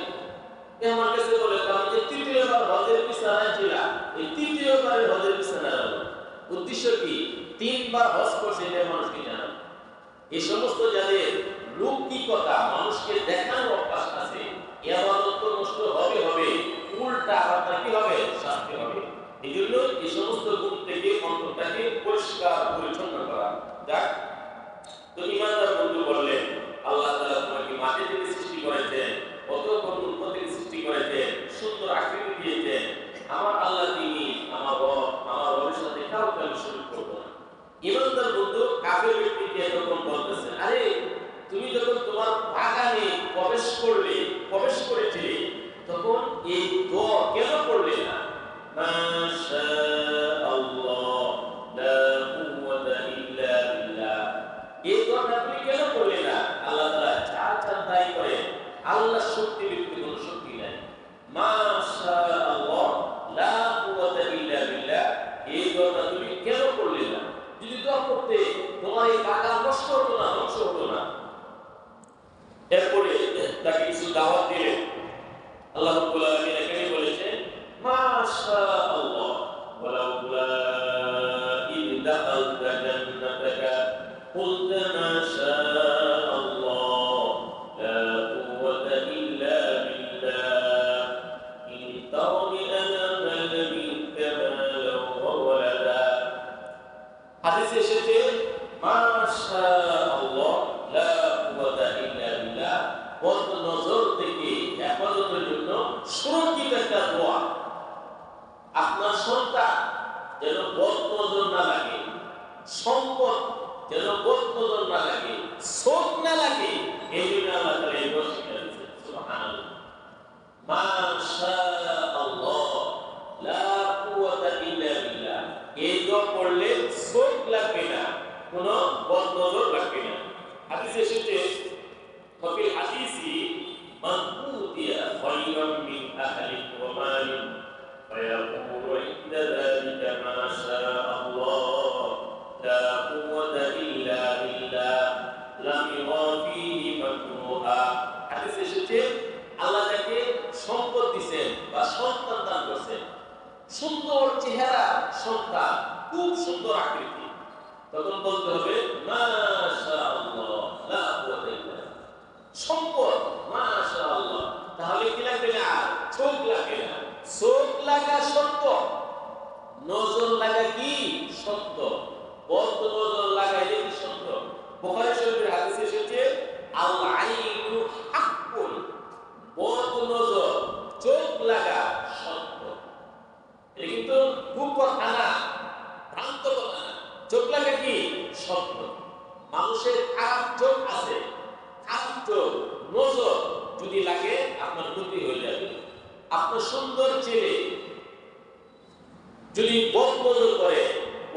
আমার কাছে বলে আমি যে তৃতীয়বার হজের বিছানায় ছিলাম, এই তৃতীয়বারের হজের বিছানায় হলো উদ্দেশ্য কি? 3বার হজ করছে, এটা মানুষকে জানানো। এই সমস্ত যাদের লৌকিকতা, মানুষকে দেখানোর অভ্যাস আছে, ইবাদত নষ্ট হবে হবে, উল্টা আবার কি হবে? শাস্তি হবে। এই জন্য এই সমস্ত গুণ থেকে অন্তরটাকে পরিষ্কার পরিচ্ছন্ন করা। যাক, তো ইমানদার বন্ধু বললেন আল্লাহ তাআলা তোমাকে মাটি থেকে সৃষ্টি করেছেন, কত নূর থেকে সৃষ্টি করেছেন, সুন্দর আকৃতি দিয়েছেন। আমার আল্লাহ তিনি আমার রব, আমার রবের সাথে কাউকে আমি শরীক করব না। ইমানদার বন্ধু কাফের ব্যক্তিকে তখন বলতেছে, আরে তুমি যখন তোমার বাগানে আল্লাহ শক্তি ব্যতীত কোনো শক্তি নাই। মাশাআল্লাহ লা কুওয়াতা ইল্লা বিল্লাহ। এই দোয়াটা তুমি কেন করলে না? যদি দোয়া করতে তোমার এই বাগান নষ্ট হতো না, ধ্বংস হতো না। এরপরে তাকে কিছু দাওয়াত দিলেন। আল্লাহ রাব্বুল আলামিন এখানে বলেছেন মাশাআল্লাহ ওয়ালাউলা ইন দাখালতা জান্নাতাকা কুলতা মাশাআল্লাহ লা কুওয়াতা ইল্লা বিল্লাহ ইন তারনি আনা মালিকা মালাও ওয়া ওয়ালাদা। হাদিসে এসেছে মাশাআল্লাহ লা কুওয়াতা ইল্লা বিল্লাহ, বদ নজর থেকে হেফাজতের জন্য সুরক্ষিত একটা দোয়া। আপনার সন্তান যেন বদ নজর না লাগে, সম্পদ যেন বদ নজর না লাগে, শোক না লাগে, এই জন্য আল্লাহ তাআলা এই দোয়া শিখিয়ে দিয়েছেন। সুবহানাল্লাহ। মাশাআল্লাহ লা কুওয়াতা ইল্লা বিল্লাহ। এই দোয়া পড়লে শোক লাগবে না, কোনো বদ নজর লাগবে না। হাদিসে এসেছে وفي الحديث من أوتي خيرا من أهله وماله فيقول عند ذلك ما شاء الله لا قوة إلا بالله لم يرى فيه مكروها। হাদিস এসেছে আল্লাহ তাকে সম্পদ দিবেন বা সন্তান দান করেছেন, সুন্দর চেহারা সন্তান, খুব সুন্দর আকৃতি, তখন বলতে হবে মাশাআল্লাহ লা কুওয়াতা ইল্লা বিল্লাহ। সম্পদ মাশাআল্লাহ, তাহলে কি লাগবে না? চোখ লাগে না। চোখ লাগা সত্য, নজর লাগা কি সত্য, বদ নজর লাগাইলে কি সত্য। বুখারী শরীফের হাদিসে এসেছে আল আইনু হাক্কুন, বদ নজর চোখ লাগা সত্য। এটা কিন্তু খুব কথা না, ভ্রান্ত কথা না। চোখ লাগা কি সত্য। মানুষের খারাপ চোখ আছে, খারাপ চোখ নজর যদি লাগে আপনার ক্ষতি হয়ে যাবে। আপনার সুন্দর ছেলে যদি বদ নজর করে,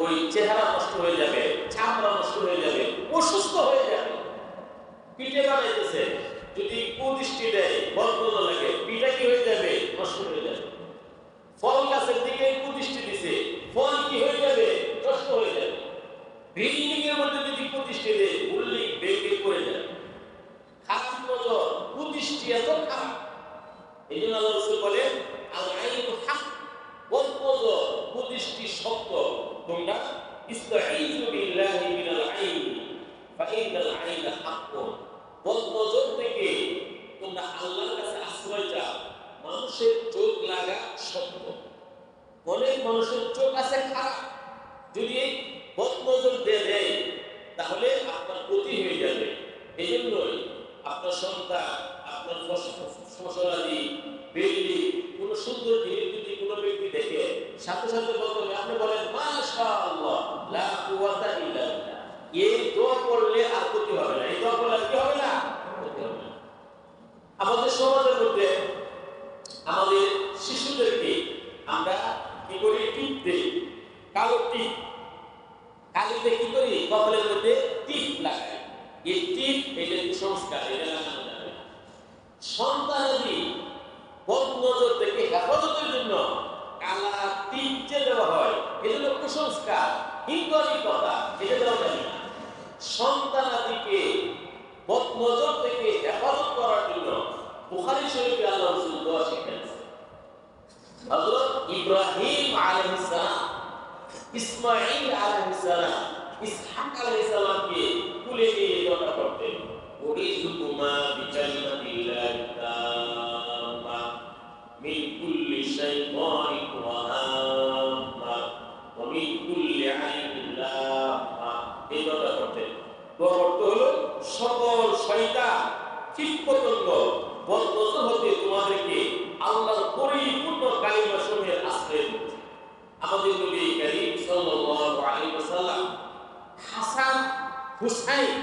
ওই চেহারা নষ্ট হয়ে যাবে, চামড়া নষ্ট হয়ে যাবে, অসুস্থ হয়ে যাবে। পিঠে বানাইতেছে, যদি কুদৃষ্টি দেয়, বদ নজর লাগে, পিঠা কি হয়ে যাবে? নষ্ট হয়ে যাবে। ফল গাছের দিকে কুদৃষ্টি দিছে, ফল কি হয়ে যাবে? নষ্ট হয়ে যাবে। বিল্ডিং এর মধ্যে যদি কুদৃষ্টি দেয়, বিল্ডিং ভেঙে পড়ে যাবে। খারাপ নজর, কুদৃষ্টি এত খারাপ। এই জন্য আল্লাহ রাসূল বলেন আল আইনু হক, বদ নজর কুদৃষ্টি সত্য। তোমরা ইস্তাঈযু বিল্লাহি মিনাল আইন ফাইনাল আইনা হাক্কুন। বদ নজর থেকে তোমরা আল্লাহর কাছে আশ্রয় চাও। মানুষের চোখ লাগা সত্য। অনেক মানুষের চোখ আছে খারাপ, যদি এই বদ নজর দেয় তাহলে আপনার ক্ষতি হয়ে যাবে। এই জন্যই আপনার সন্তান, আপনার ফসলাদি, বিল্ডিং, কোনো সুন্দর জিনিস যদি কোনো ব্যক্তি দেখে, সাথে সাথে বলতে হবে, আপনি বলেন মাশাআল্লাহ লা কুওয়াতা ইল্লা বিল্লাহ। এই দোয়া করলে আর ক্ষতি হবে না। এই দোয়া করলে কি হবে না? ক্ষতি হবে না। আমাদের সমাজের মধ্যে আমাদের শিশুদেরকে আমরা কি করি? টিপ দেই, কালো টিপ। কালিতে কি করি? কপালের মধ্যে টিপ লাগাই। এই টিপ, এটা কুসংস্কার, এটা লাগানো যাবে না। সন্তানাদি বদ নজর থেকে হেফাজতের জন্য কালা টিপ যে দেওয়া হয়, এটা হলো কুসংস্কার, হিন্দুয়ানি কথা, এটা দেওয়া যাবে না। সন্তানাদিকে বদ নজর থেকে হেফাজত করার জন্য বুখারী শরীফে আল্লাহ রাসূল দোয়া শিখিয়েছেন। হযরত ইব্রাহিম আলাইহিস সালাম, ইসমাঈল আলাইহিস সালাম, ইসহাক আলাইহিস সালামকে কুলে নিয়ে দোয়া করতেন। ওয়াইযুকুমা বিকালিমাতিল্লাহি তাম্মা মিন কুল্লি শাইতানিন ওয়া হাম্মা ওয়া মিন কুল্লি আইনিন লাম্মা। এই দোয়া করতেন। দোয়া করতে হলো সকল শয়তান, কীটপতঙ্গ, বদ নজর হতে তোমাদেরকে আল্লাহর পরিপূর্ণ কালিমা সমূহের আশ্রয় দিতে। আমাদের নবী করিম সাল্লাল্লাহু আলাইহি ওয়াসাল্লাম হাসান হুসাইন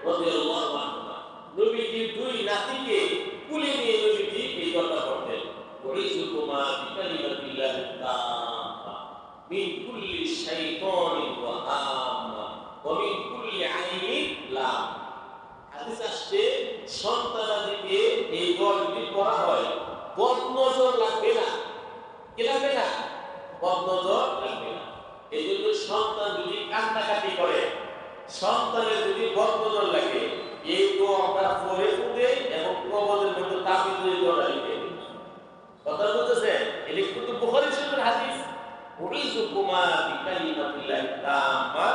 রাদিয়াল্লাহু আনহুমা, নবীজির দুই নাতিকে কুলে নিয়ে নবীজি এই দোয়া করতেন। ওয়াইযুকুমা বিকালিমাতিল্লাহি তাম্মা মিন কুল্লি শাইতানিন ওয়া হাম্মা ওয়া মিন কুল্লি আইনিন লাম। হাদিস আসছে সন্তানাদিকে এই দোয়া যদি করা হয় বদনজর লাগবে না, কি লাগবে না? বদনজর লাগবে না। এই জন্য সন্তান যদি কান্নাকাটি করে, সন্তানের যদি বদনজর লাগে, এই দোয়া আমরা পড়ে ফুটে এবং কবরের মধ্যে তাবিজ দিয়ে দোয়া লিখে দিই। কথা বলতেছে, এটা কিন্তু বুখারী শরীফের হাদিস। উইযুকুমা বিকালিমাতিল্লাহি তাম্মা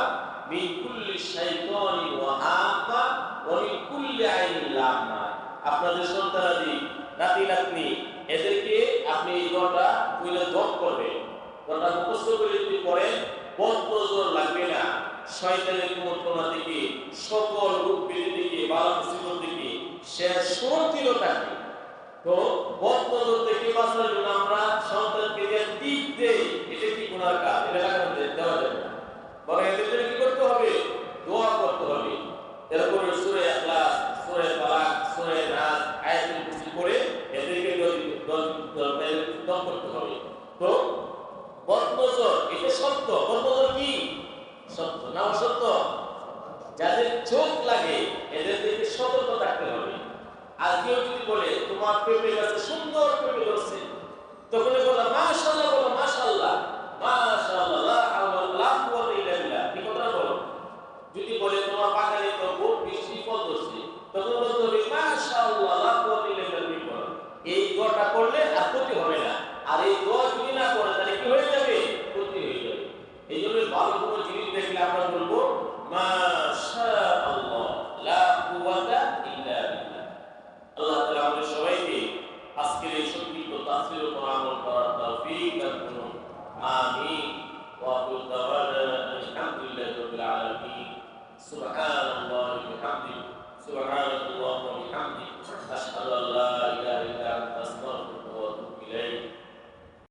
মিন কুল্লি শাইতানি ওয়া হাম্মা ওয়া মিন কুল্লি আইনিন লাম্মা। আপনাদের সন্তানাদি, নাতি নাতনি, এদেরকে আপনি এই দোয়াটা কইলে জপ করবেন। দোয়াটা মুখস্থ করে যদি পড়েন বদনজর লাগবে না, শয়তানের কুমন্ত্রণা থেকে, সকল রূপ ব্যাধি থেকে, বালা মুসিবত থেকে সে সুরক্ষিত থাকবে। তো বদনজর থেকে বাঁচার জন্য আমরা সন্তানকে যে টিপ দেই, এটা কি গুনার কাজ? এটা লাগানো দেওয়া যাবে না। বরং এদের জন্য কি করতে হবে? দোয়া করতে হবে। এরপরে সূরা ইখলাস, সূরা ফালাক, সূরা নাস, আয়াতুল কুরসি পড়ে এদেরকে দম করতে হবে। তো বদনজর এটা সত্য। বদনজর কি? সত্য না অসত্য? যাদের চোখ লাগে এদের থেকে সতর্ক থাকতে হবে। আর কেউ যদি বলে তোমার পেঁপে গাছে সুন্দর পেঁপে ধরছে, তখন বলা মাশাআল্লাহ, বলো মাশাআল্লাহ, মাশাআল্লাহ, লা হাওলা ওয়ালা কুওয়াতা ইল্লা বিল্লাহ, এই কথাটা বলো। যদি বলে তোমার বাগানে তো খুব বেশি ফল ধরছে, তখন বলতে হবে মাশাআল্লাহ, লা কুওয়াতা ইল্লা বিল্লাহ। এই দোয়াটা করলে আর ক্ষতি হবে না। আর এই দোয়া যদি না করে তাহলে কি হয়ে যাবে? ক্ষতি হয়ে যাবে। এই জন্য ভালো কোনো জিনিস দেখলে আমরা বলবো মাশাআল্লাহ, লা কুওয়াতা ইল্লা বিল্লাহ। আল্লাহ তাআলা আমাদের সবাইকে আজকের এই সংক্ষিপ্ত তাফসীরের উপর আমল করার তৌফিক দান করুন। আমিন। ওয়া আখিরু দাওয়ানা আলহামদুলিল্লাহি রাব্বিল আলামিন। সুবহানাল্লাহি ওয়া বিহামদিহি, সুবহান